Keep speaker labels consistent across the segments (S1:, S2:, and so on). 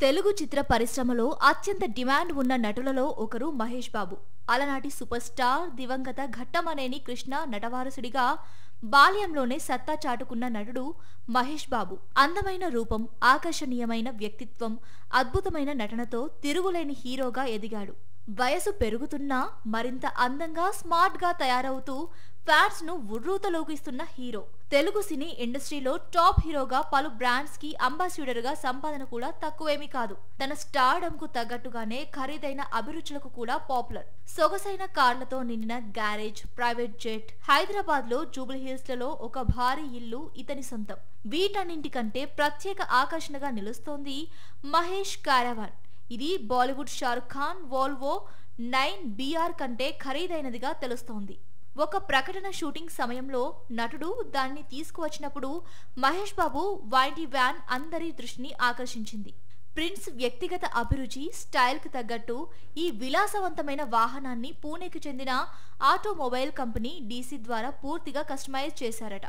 S1: తెలుగు చిత్ర పరిశ్రమలో అత్యంత డిమాండ్ ఉన్న నటులలో ఒకరు మహేష్ బాబు. అలనాటి సూపర్ స్టార్ దివంగత ఘట్టమనేని కృష్ణ నటవారసుడిగా బాల్యంలోనే సత్తా చాటుకున్న నటుడు మహేష్ బాబు. అందమైన రూపం, ఆకర్షణీయమైన వ్యక్తిత్వం, అద్భుతమైన నటనతో తిరుగులేని హీరోగా ఎదిగాడు. వయసు పెరుగుతున్నా మరింత అందంగా, స్మార్ట్ గా తయారవుతూ ఫ్యాన్స్ ను ఉర్రూతలోకిస్తున్న హీరో. తెలుగు సినీ ఇండస్ట్రీలో టాప్ హీరోగా పలు బ్రాండ్స్ కి అంబాసిడర్ గా సంపాదన కూడా తక్కువేమీ కాదు. తన స్టార్డమ్ కు తగ్గట్టుగానే ఖరీదైన అభిరుచులకు కూడా పాపులర్. సొగసైన కార్లతో నిండిన గ్యారేజ్, ప్రైవేట్ జెట్, హైదరాబాద్ లో జూబ్లీ హిల్స్ లలో ఒక భారీ ఇల్లు ఇతని సొంతం. వీటన్నింటికంటే ప్రత్యేక ఆకర్షణగా నిలుస్తోంది మహేష్ కారవాన్. ఇది బాలీవుడ్ షారుఖ్ ఖాన్ వోల్వో 9BR కంటే ఖరీదైనదిగా తెలుస్తోంది. ఒక ప్రకటన షూటింగ్ సమయంలో నటుడు దాన్ని తీసుకువచ్చినప్పుడు మహేష్ బాబు వైటీ వ్యాన్ అందరి దృష్టిని ఆకర్షించింది. ప్రిన్స్ వ్యక్తిగత అభిరుచి, స్టైల్ కు తగ్గట్టు ఈ విలాసవంతమైన వాహనాన్ని పూణేకి చెందిన ఆటోమొబైల్ కంపెనీ DC ద్వారా పూర్తిగా కస్టమైజ్ చేశారట.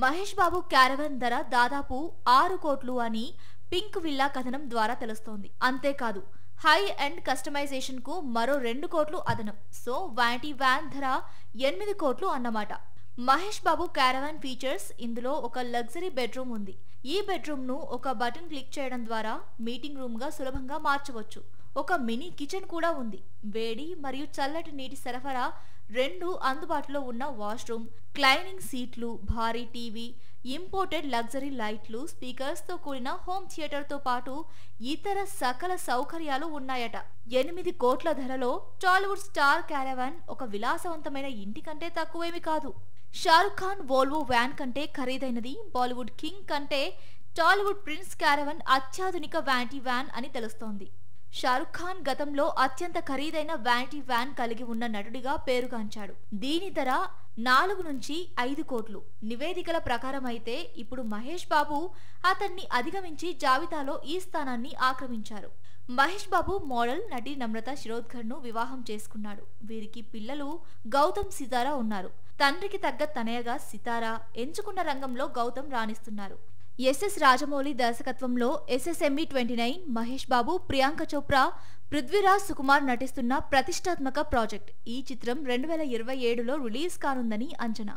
S1: మహేష్ బాబు క్యారవాన్ ధర దాదాపు 6 కోట్లు అని పింక్ విల్లా కథనం ద్వారా తెలుస్తోంది. అంతేకాదు, హై అండ్ కస్టమైజేషన్ కు మరో 2 కోట్లు అదనం. సో వైటీ వ్యాన్ ధర 8 కోట్లు అన్నమాట. మహేష్ బాబు క్యారవాన్ ఫీచర్స్: ఇందులో ఒక లగ్జరీ బెడ్రూమ్ ఉంది. ఈ బెడ్రూమ్ ను ఒక బటన్ క్లిక్ చేయడం ద్వారా మీటింగ్ రూమ్ గా సులభంగా మార్చవచ్చు. ఒక మినీ కిచెన్ కూడా ఉంది. వేడి మరియు చల్లటి నీటి సరఫరా రెండు అందుబాటులో ఉన్న వాష్రూమ్, క్లైనింగ్ సీట్లు, భారీ టీవీ, ఇంపోర్టెడ్ లగ్జరీ లైట్లు, స్పీకర్స్ తో కూడిన హోమ్ థియేటర్ తో పాటు ఇతర సకల సౌకర్యాలు ఉన్నాయట. 8 కోట్ల ధరలో టాలీవుడ్ స్టార్ క్యారవాన్ ఒక విలాసవంతమైన ఇంటి కంటే తక్కువేమీ కాదు. షారుఖ్ ఖాన్ వోల్వో వ్యాన్ కంటే ఖరీదైనది. బాలీవుడ్ కింగ్ కంటే టాలీవుడ్ ప్రిన్స్ క్యారవాన్ అత్యాధునిక వ్యానిటీ వ్యాన్ అని తెలుస్తోంది. షారుఖ్ ఖాన్ గతంలో అత్యంత ఖరీదైన వ్యానిటీ వ్యాన్ కలిగి ఉన్న నటుడిగా పేరుగాంచాడు. దీని ధర 4 నుంచి 5 కోట్లు. నివేదికల ప్రకారం అయితే ఇప్పుడు మహేష్ బాబు అతన్ని అధిగమించి జాబితాలో ఈ స్థానాన్ని ఆక్రమించారు. మహేష్ బాబు మోడల్ నటి నమ్రత శిరోద్కర్ ను వివాహం చేసుకున్నాడు. వీరికి పిల్లలు గౌతమ్, సితారా ఉన్నారు. తండ్రికి తగ్గ తనయగా సితారా, ఎంచుకున్న రంగంలో గౌతమ్ రాణిస్తున్నారు. SS రాజమౌళి దర్శకత్వంలో SSME 29 మహేష్ బాబు, ప్రియాంక చోప్రా, పృథ్వీరాజ్ సుకుమార్ నటిస్తున్న ప్రతిష్టాత్మక ప్రాజెక్ట్. ఈ చిత్రం 2027లో రిలీజ్ కానుందని అంచనా.